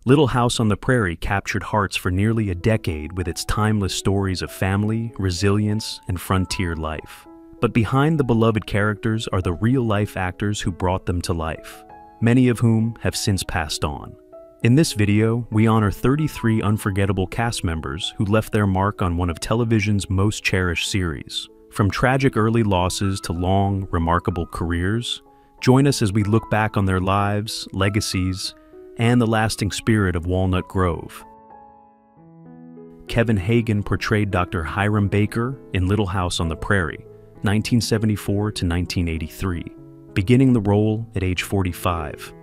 Little House on the Prairie captured hearts for nearly a decade with its timeless stories of family, resilience, and frontier life. But behind the beloved characters are the real-life actors who brought them to life, many of whom have since passed on. In this video, we honor 33 unforgettable cast members who left their mark on one of television's most cherished series. From tragic early losses to long, remarkable careers, join us as we look back on their lives, legacies, and the lasting spirit of Walnut Grove. Kevin Hagen portrayed Dr. Hiram Baker in Little House on the Prairie, 1974 to 1983, beginning the role at age 45.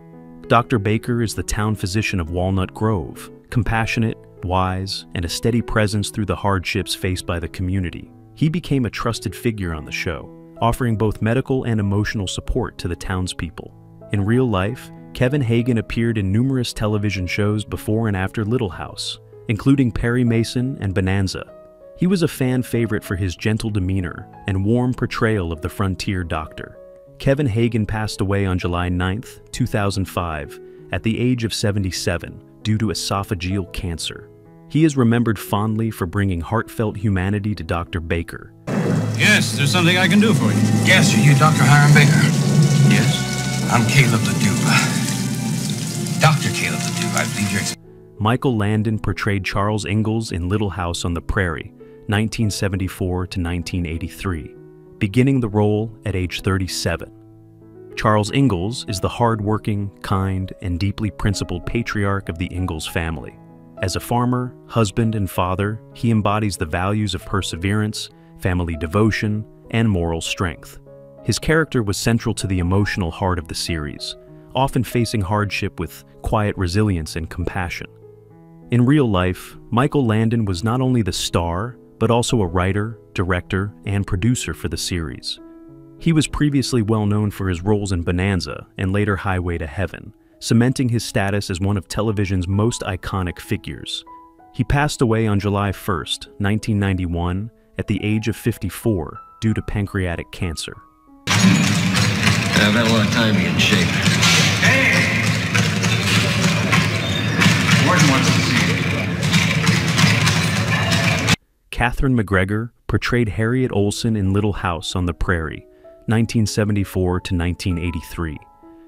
Dr. Baker is the town physician of Walnut Grove, compassionate, wise, and a steady presence through the hardships faced by the community. He became a trusted figure on the show, offering both medical and emotional support to the townspeople. In real life, Kevin Hagen appeared in numerous television shows before and after Little House, including Perry Mason and Bonanza. He was a fan favorite for his gentle demeanor and warm portrayal of the frontier doctor. Kevin Hagen passed away on July 9, 2005, at the age of 77 due to esophageal cancer. He is remembered fondly for bringing heartfelt humanity to Dr. Baker. Yes, there's something I can do for you. Yes, are you Dr. Hiram Baker? Yes. I'm Caleb Ledoux. Dr. Caleb Ledoux, I believe you're... Michael Landon portrayed Charles Ingalls in Little House on the Prairie, 1974 to 1983, beginning the role at age 37. Charles Ingalls is the hard-working, kind, and deeply principled patriarch of the Ingalls family. As a farmer, husband, and father, he embodies the values of perseverance, family devotion, and moral strength. His character was central to the emotional heart of the series, often facing hardship with quiet resilience and compassion. In real life, Michael Landon was not only the star, but also a writer, director, and producer for the series. He was previously well known for his roles in Bonanza and later Highway to Heaven, cementing his status as one of television's most iconic figures. He passed away on July 1, 1991, at the age of 54 due to pancreatic cancer. I've had a lot of time to get in shape. Hey! Warden wants to see you. Catherine McGregor portrayed Harriet Olsen in Little House on the Prairie, 1974 to 1983,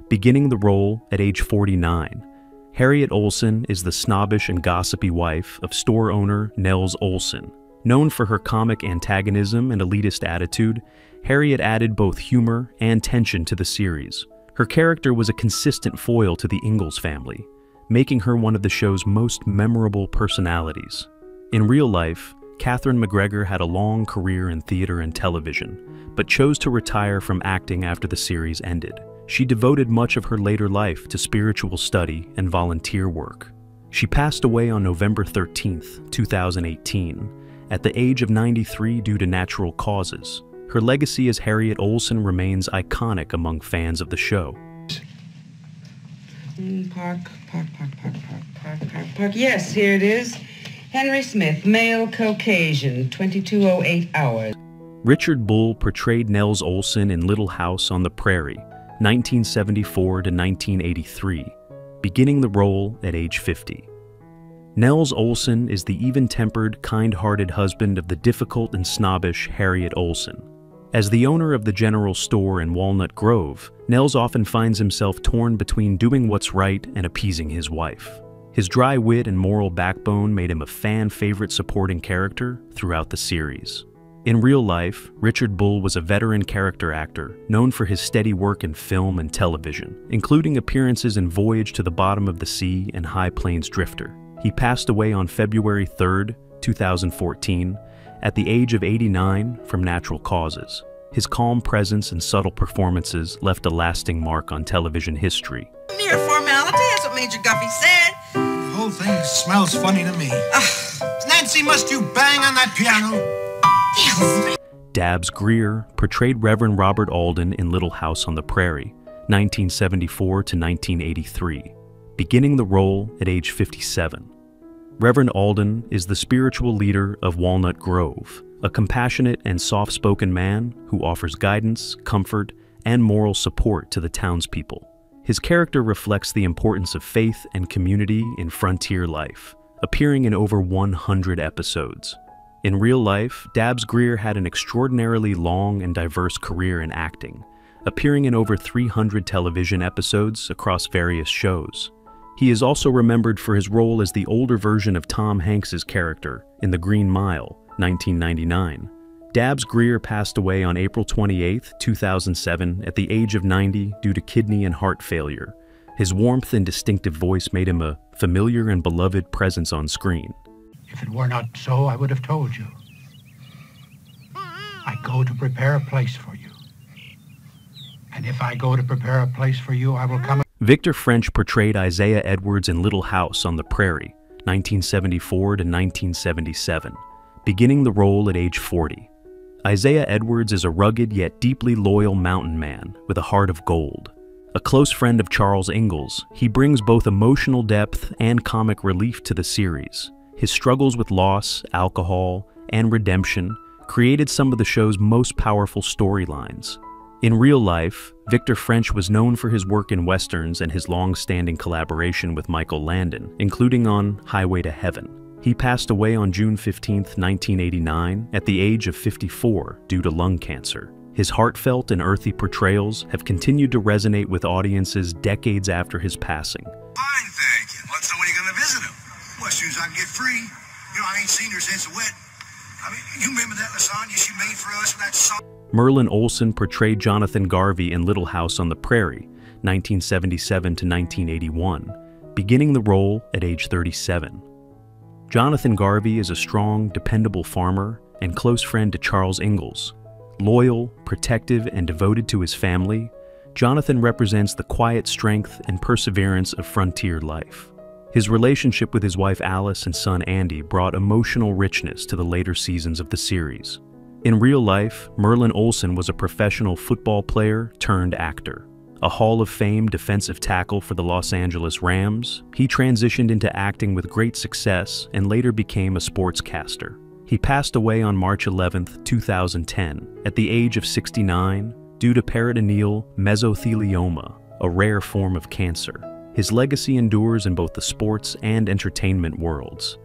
beginning the role at age 49. Harriet Olsen is the snobbish and gossipy wife of store owner Nels Olsen. Known for her comic antagonism and elitist attitude, Harriet added both humor and tension to the series. Her character was a consistent foil to the Ingalls family, making her one of the show's most memorable personalities. In real life, Catherine McGregor had a long career in theater and television, but chose to retire from acting after the series ended. She devoted much of her later life to spiritual study and volunteer work. She passed away on November 13, 2018, at the age of 93 due to natural causes. Her legacy as Harriet Olsen remains iconic among fans of the show. Park. Yes, here it is. Henry Smith, male, Caucasian, 2208 hours. Richard Bull portrayed Nels Olsen in Little House on the Prairie, 1974 to 1983, beginning the role at age 50. Nels Olsen is the even-tempered, kind-hearted husband of the difficult and snobbish Harriet Olsen. As the owner of the general store in Walnut Grove, Nels often finds himself torn between doing what's right and appeasing his wife. His dry wit and moral backbone made him a fan-favorite supporting character throughout the series. In real life, Richard Bull was a veteran character actor known for his steady work in film and television, including appearances in Voyage to the Bottom of the Sea and High Plains Drifter. He passed away on February 3, 2014, at the age of 89 from natural causes. His calm presence and subtle performances left a lasting mark on television history. Mere formality, that's what Major Guffey said. The whole thing smells funny to me. Nancy, must you bang on that piano? Dabbs Greer portrayed Reverend Robert Alden in Little House on the Prairie, 1974 to 1983, beginning the role at age 57. Reverend Alden is the spiritual leader of Walnut Grove, a compassionate and soft-spoken man who offers guidance, comfort, and moral support to the townspeople. His character reflects the importance of faith and community in frontier life, appearing in over 100 episodes. In real life, Dabbs Greer had an extraordinarily long and diverse career in acting, appearing in over 300 television episodes across various shows. He is also remembered for his role as the older version of Tom Hanks's character in The Green Mile, 1999. Dabbs Greer passed away on April 28, 2007, at the age of 90 due to kidney and heart failure. His warmth and distinctive voice made him a familiar and beloved presence on screen. If it were not so, I would have told you. I go to prepare a place for you. And if I go to prepare a place for you, I will come. Victor French portrayed Isaiah Edwards in Little House on the Prairie, 1974 to 1977, beginning the role at age 40. Isaiah Edwards is a rugged yet deeply loyal mountain man with a heart of gold. A close friend of Charles Ingalls, he brings both emotional depth and comic relief to the series. His struggles with loss, alcohol, and redemption created some of the show's most powerful storylines. In real life, Victor French was known for his work in westerns and his long-standing collaboration with Michael Landon, including on Highway to Heaven. He passed away on June 15, 1989, at the age of 54 due to lung cancer. His heartfelt and earthy portrayals have continued to resonate with audiences decades after his passing. Fine, thank you. Let's know when you're going to visit him. Well, as soon as I can get free. You know, I ain't seen her since the wedding. I mean, you remember that lasagna she made for us with that sauce? Merlin Olsen portrayed Jonathan Garvey in Little House on the Prairie, 1977 to 1981, beginning the role at age 37. Jonathan Garvey is a strong, dependable farmer and close friend to Charles Ingalls. Loyal, protective, and devoted to his family, Jonathan represents the quiet strength and perseverance of frontier life. His relationship with his wife Alice and son Andy brought emotional richness to the later seasons of the series. In real life, Merlin Olsen was a professional football player turned actor. A Hall of Fame defensive tackle for the Los Angeles Rams, he transitioned into acting with great success and later became a sportscaster. He passed away on March 11, 2010, at the age of 69 due to peritoneal mesothelioma, a rare form of cancer. His legacy endures in both the sports and entertainment worlds.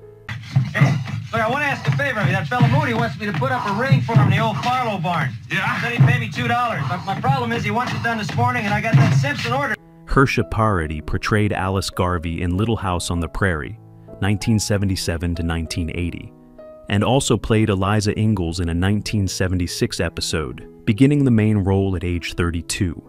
Hey, look, I want to ask a favor of you. That fella Moody wants me to put up a ring for him in the old Farlow barn. Yeah? He said he'd pay me $2. But my problem is he wants it done this morning, and I got that Simpson order. Hersha Parody portrayed Alice Garvey in Little House on the Prairie, 1977 to 1980, and also played Eliza Ingalls in a 1976 episode, beginning the main role at age 32.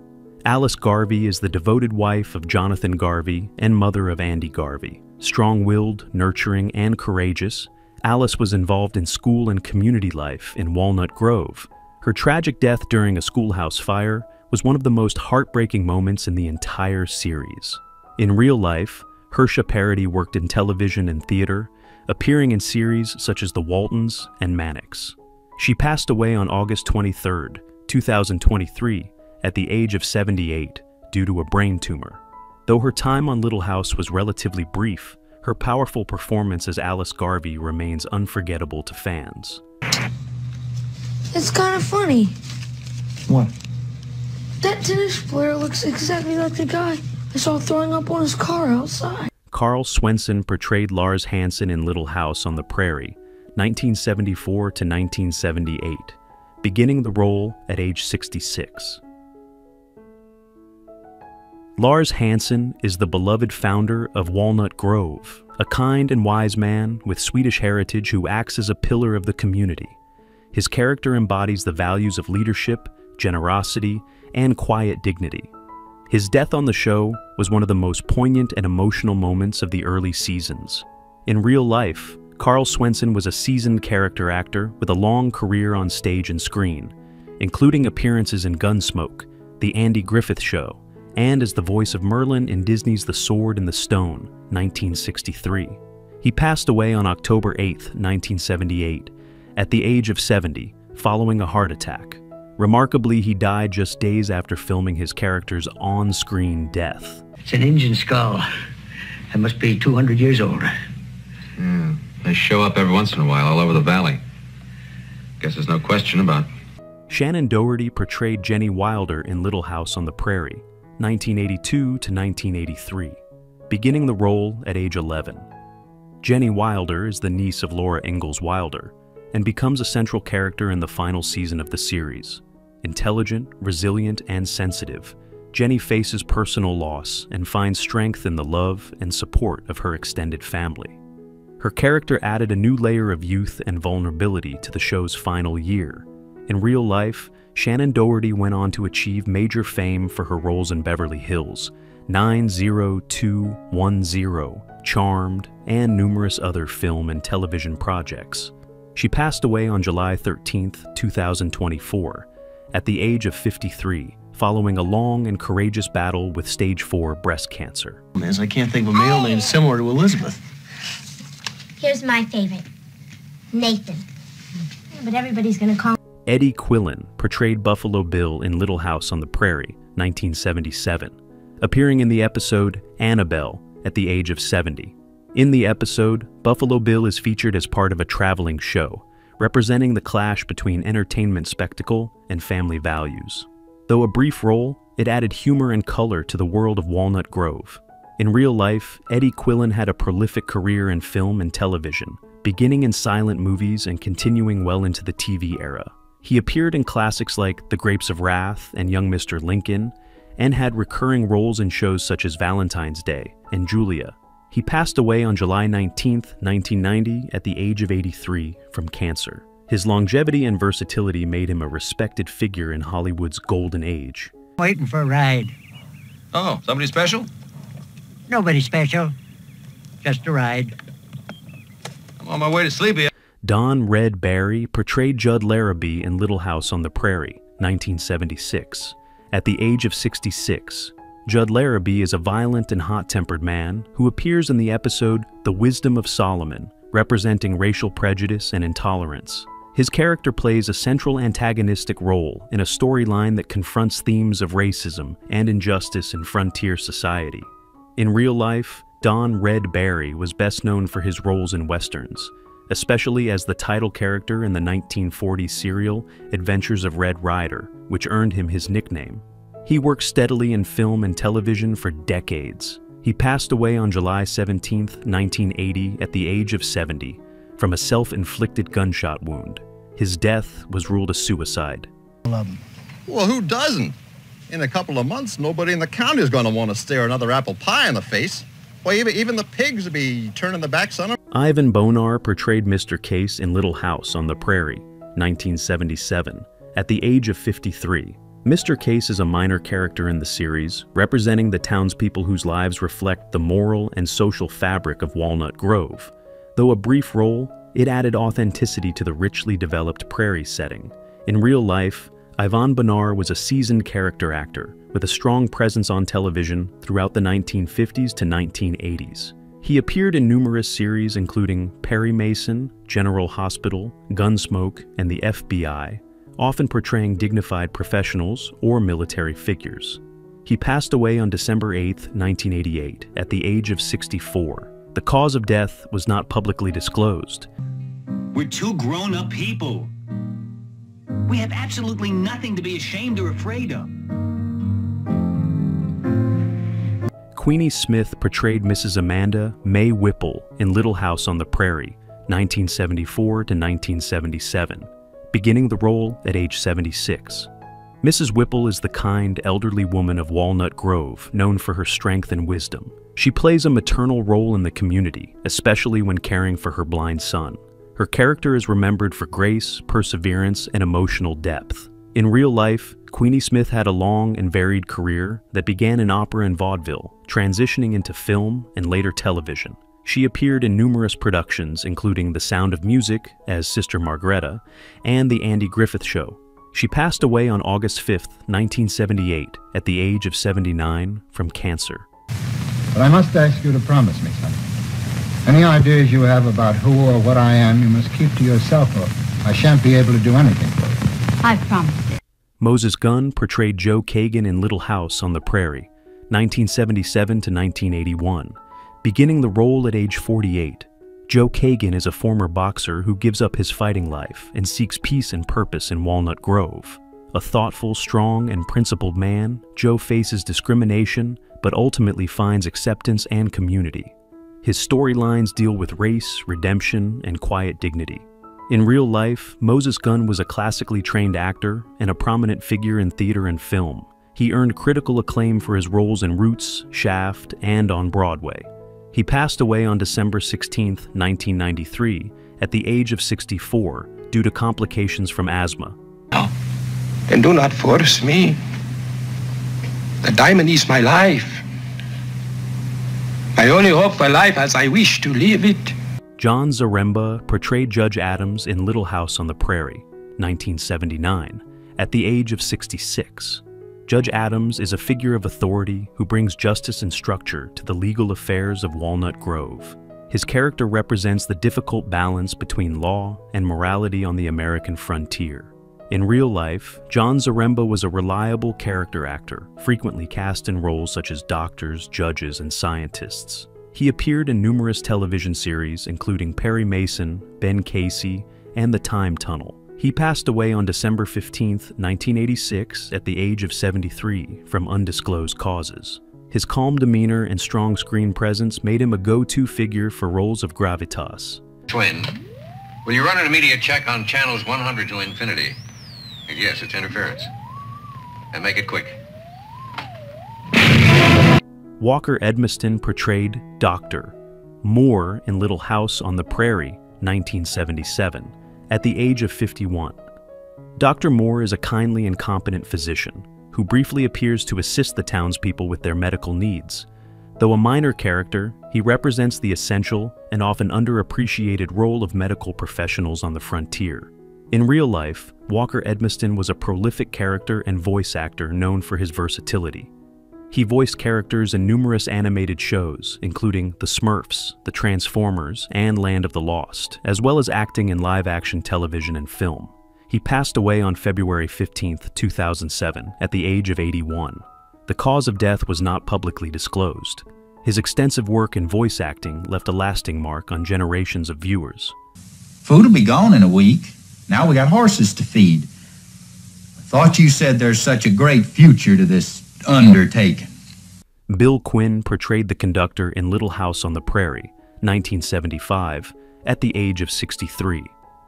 Alice Garvey is the devoted wife of Jonathan Garvey and mother of Andy Garvey. Strong-willed, nurturing, and courageous, Alice was involved in school and community life in Walnut Grove. Her tragic death during a schoolhouse fire was one of the most heartbreaking moments in the entire series. In real life, Hersha Parody worked in television and theater, appearing in series such as The Waltons and Mannix. She passed away on August 23, 2023, at the age of 78 due to a brain tumor. Though her time on Little House was relatively brief, her powerful performance as Alice Garvey remains unforgettable to fans. It's kind of funny. What? That tennis player looks exactly like the guy I saw throwing up on his car outside. Carl Swenson portrayed Lars Hansen in Little House on the Prairie, 1974 to 1978, beginning the role at age 66. Lars Hansen is the beloved founder of Walnut Grove, a kind and wise man with Swedish heritage who acts as a pillar of the community. His character embodies the values of leadership, generosity, and quiet dignity. His death on the show was one of the most poignant and emotional moments of the early seasons. In real life, Carl Swenson was a seasoned character actor with a long career on stage and screen, including appearances in Gunsmoke, The Andy Griffith Show, and as the voice of Merlin in Disney's The Sword and the Stone, 1963. He passed away on October 8, 1978, at the age of 70, following a heart attack. Remarkably, he died just days after filming his character's on-screen death. It's an Indian skull. It must be 200 years old. They show up every once in a while all over the valley. Guess there's no question about it. Shannon Doherty portrayed Jenny Wilder in Little House on the Prairie, 1982 to 1983, beginning the role at age 11. Jenny Wilder is the niece of Laura Ingalls Wilder and becomes a central character in the final season of the series. Intelligent, resilient, and sensitive, Jenny faces personal loss and finds strength in the love and support of her extended family. Her character added a new layer of youth and vulnerability to the show's final year. In real life, Shannon Doherty went on to achieve major fame for her roles in Beverly Hills, 90210, Charmed, and numerous other film and television projects. She passed away on July 13, 2024, at the age of 53, following a long and courageous battle with stage 4 breast cancer. I can't think of a male name similar to Elizabeth. Here's my favorite, Nathan. Yeah, but everybody's gonna call Eddie Quillin portrayed Buffalo Bill in Little House on the Prairie, 1977, appearing in the episode Annabelle at the age of 70. In the episode, Buffalo Bill is featured as part of a traveling show, representing the clash between entertainment spectacle and family values. Though a brief role, it added humor and color to the world of Walnut Grove. In real life, Eddie Quillin had a prolific career in film and television, beginning in silent movies and continuing well into the TV era. He appeared in classics like The Grapes of Wrath and Young Mr. Lincoln, and had recurring roles in shows such as Valentine's Day and Julia. He passed away on July 19, 1990, at the age of 83 from cancer. His longevity and versatility made him a respected figure in Hollywood's golden age. Waiting for a ride. Oh, somebody special? Nobody special. Just a ride. I'm on my way to Sleepy. Don Red Barry portrayed Judd Larrabee in Little House on the Prairie, 1976. At the age of 66, Judd Larrabee is a violent and hot-tempered man who appears in the episode The Wisdom of Solomon, representing racial prejudice and intolerance. His character plays a central antagonistic role in a storyline that confronts themes of racism and injustice in frontier society. In real life, Don Red Barry was best known for his roles in westerns, especially as the title character in the 1940s serial Adventures of Red Ryder, which earned him his nickname. He worked steadily in film and television for decades. He passed away on July 17, 1980, at the age of 70, from a self-inflicted gunshot wound. His death was ruled a suicide. Well, who doesn't? In a couple of months, nobody in the county is going to want to stare another apple pie in the face. Why, even the pigs will be turning their backs on him. Ivon Bernard portrayed Mr. Case in Little House on the Prairie, 1977, at the age of 53. Mr. Case is a minor character in the series, representing the townspeople whose lives reflect the moral and social fabric of Walnut Grove. Though a brief role, it added authenticity to the richly developed Prairie setting. In real life, Ivon Bernard was a seasoned character actor with a strong presence on television throughout the 1950s to 1980s. He appeared in numerous series including Perry Mason, General Hospital, Gunsmoke, and the FBI, often portraying dignified professionals or military figures. He passed away on December 8, 1988, at the age of 64. The cause of death was not publicly disclosed. We're two grown-up people. We have absolutely nothing to be ashamed or afraid of. Queenie Smith portrayed Mrs. Amanda May Whipple in Little House on the Prairie, 1974 to 1977, beginning the role at age 76. Mrs. Whipple is the kind, elderly woman of Walnut Grove, known for her strength and wisdom. She plays a maternal role in the community, especially when caring for her blind son. Her character is remembered for grace, perseverance, and emotional depth. In real life, Queenie Smith had a long and varied career that began in opera and vaudeville, transitioning into film and later television. She appeared in numerous productions, including The Sound of Music as Sister Margaretta and The Andy Griffith Show. She passed away on August 5, 1978, at the age of 79 from cancer. But I must ask you to promise me something. Any ideas you have about who or what I am, you must keep to yourself, or I shan't be able to do anything for you. I promised it. Moses Gunn portrayed Joe Kagan in Little House on the Prairie, 1977 to 1981. Beginning the role at age 48, Joe Kagan is a former boxer who gives up his fighting life and seeks peace and purpose in Walnut Grove. A thoughtful, strong, and principled man, Joe faces discrimination but ultimately finds acceptance and community. His storylines deal with race, redemption, and quiet dignity. In real life, Moses Gunn was a classically trained actor and a prominent figure in theater and film. He earned critical acclaim for his roles in Roots, Shaft, and on Broadway. He passed away on December 16, 1993, at the age of 64 due to complications from asthma. No, and do not force me. The diamond is my life. My only hope for life as I wish to live it. John Zeremba portrayed Judge Adams in Little House on the Prairie, 1979, at the age of 66. Judge Adams is a figure of authority who brings justice and structure to the legal affairs of Walnut Grove. His character represents the difficult balance between law and morality on the American frontier. In real life, John Zeremba was a reliable character actor, frequently cast in roles such as doctors, judges, and scientists. He appeared in numerous television series, including Perry Mason, Ben Casey, and The Time Tunnel. He passed away on December 15, 1986, at the age of 73 from undisclosed causes. His calm demeanor and strong screen presence made him a go-to figure for roles of gravitas. Twin, will you run an immediate check on channels 100 to infinity? Yes, it's interference. And make it quick. Walker Edmonston portrayed Dr. Moore in Little House on the Prairie, 1977, at the age of 51. Dr. Moore is a kindly and competent physician who briefly appears to assist the townspeople with their medical needs. Though a minor character, he represents the essential and often underappreciated role of medical professionals on the frontier. In real life, Walker Edmonston was a prolific character and voice actor known for his versatility. He voiced characters in numerous animated shows, including The Smurfs, The Transformers, and Land of the Lost, as well as acting in live-action television and film. He passed away on February 15, 2007, at the age of 81. The cause of death was not publicly disclosed. His extensive work in voice acting left a lasting mark on generations of viewers. Food will be gone in a week. Now we got horses to feed. I thought you said there's such a great future to this undertaking. Bill Quinn portrayed the conductor in Little House on the Prairie, 1975, at the age of 63.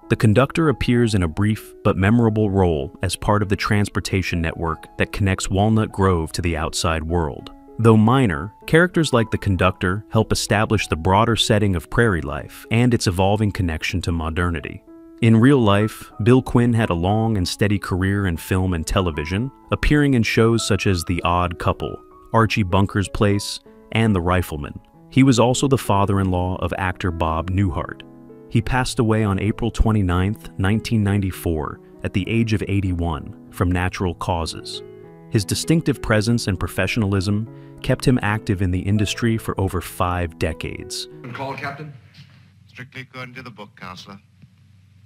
The conductor appears in a brief but memorable role as part of the transportation network that connects Walnut Grove to the outside world. Though minor, characters like the conductor help establish the broader setting of prairie life and its evolving connection to modernity. In real life, Bill Quinn had a long and steady career in film and television, appearing in shows such as The Odd Couple, Archie Bunker's Place, and The Rifleman. He was also the father-in-law of actor Bob Newhart. He passed away on April 29, 1994, at the age of 81, from natural causes. His distinctive presence and professionalism kept him active in the industry for over 5 decades. Call, Captain? Strictly according to the book, Counselor.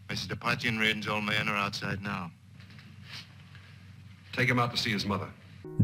Mrs. Apache and Raden's old man are outside now. Take him out to see his mother.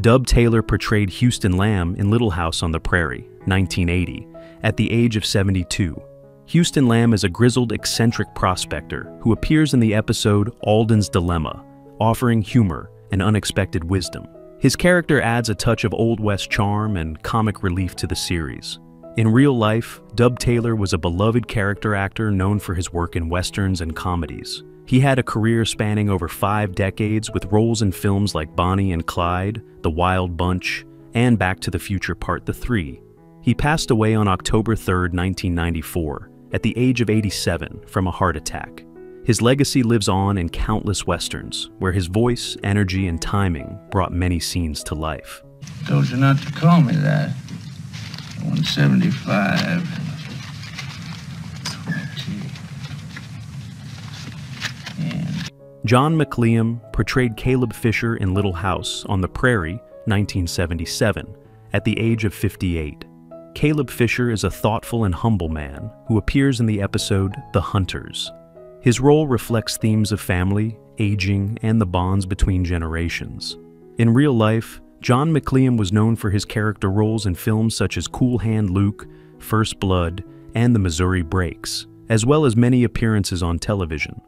Dub Taylor portrayed Houston Lamb in Little House on the Prairie, 1980, at the age of 72. Houston Lamb is a grizzled, eccentric prospector who appears in the episode Alden's Dilemma, offering humor and unexpected wisdom. His character adds a touch of Old West charm and comic relief to the series. In real life, Dub Taylor was a beloved character actor known for his work in westerns and comedies. He had a career spanning over 5 decades with roles in films like Bonnie and Clyde, The Wild Bunch, and Back to the Future Part 3. He passed away on October 3, 1994, at the age of 87 from a heart attack. His legacy lives on in countless westerns, where his voice, energy, and timing brought many scenes to life. Told you not to call me that. 175. 20. And John McClane portrayed Caleb Fisher in Little House on the Prairie, 1977, at the age of 58. Caleb Fisher is a thoughtful and humble man who appears in the episode The Hunters. His role reflects themes of family, aging, and the bonds between generations. In real life, John McClane was known for his character roles in films such as Cool Hand Luke, First Blood, and The Missouri Breaks, as well as many appearances on television.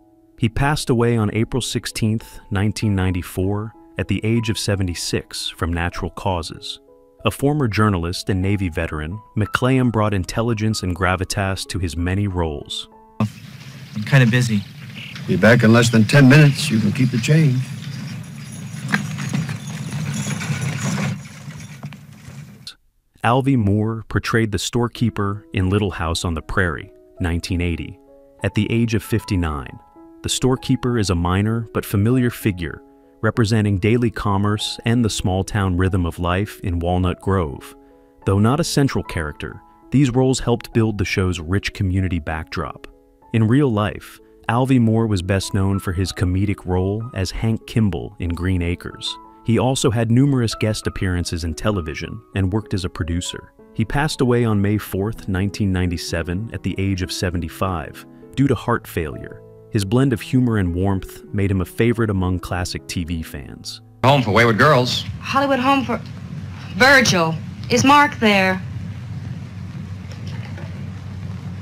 He passed away on April 16, 1994, at the age of 76 from natural causes. A former journalist and Navy veteran, McClane brought intelligence and gravitas to his many roles. I'm kind of busy. Be back in less than 10 minutes. You can keep the change. Alvie Moore portrayed the storekeeper in Little House on the Prairie, 1980. At the age of 59, the storekeeper is a minor but familiar figure, representing daily commerce and the small-town rhythm of life in Walnut Grove. Though not a central character, these roles helped build the show's rich community backdrop. In real life, Alvie Moore was best known for his comedic role as Hank Kimball in Green Acres. He also had numerous guest appearances in television and worked as a producer. He passed away on May 4, 1997, at the age of 75, due to heart failure. His blend of humor and warmth made him a favorite among classic TV fans. Home for Wayward Girls. Hollywood Home for... Virgil. Is Mark there?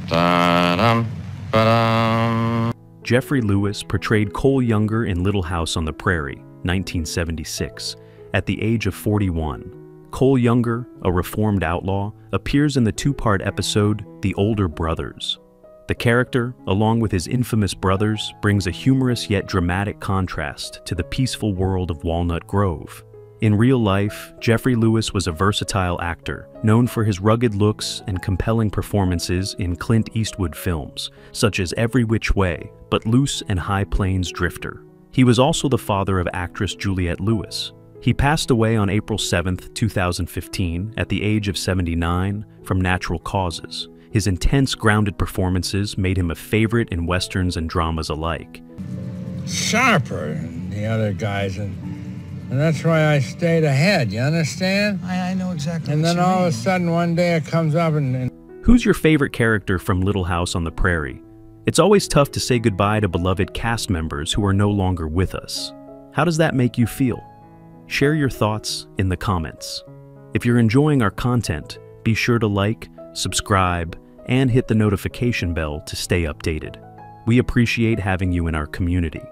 Da-dum, ba-dum. Jeffrey Lewis portrayed Cole Younger in Little House on the Prairie, 1976. At the age of 41, Cole Younger, a reformed outlaw, appears in the two-part episode The Older Brothers. The character, along with his infamous brothers, brings a humorous yet dramatic contrast to the peaceful world of Walnut Grove. In real life, Jeffrey Lewis was a versatile actor, known for his rugged looks and compelling performances in Clint Eastwood films, such as Every Which Way, but Loose and High Plains Drifter. He was also the father of actress Juliette Lewis. He passed away on April 7, 2015, at the age of 79, from natural causes. His intense, grounded performances made him a favorite in westerns and dramas alike. Sharper than the other guys, and that's why I stayed ahead, you understand? I know exactly and what then you all mean. of a sudden one day it comes up and... Who's your favorite character from Little House on the Prairie? It's always tough to say goodbye to beloved cast members who are no longer with us. How does that make you feel? Share your thoughts in the comments. If you're enjoying our content, be sure to like, subscribe, and hit the notification bell to stay updated. We appreciate having you in our community.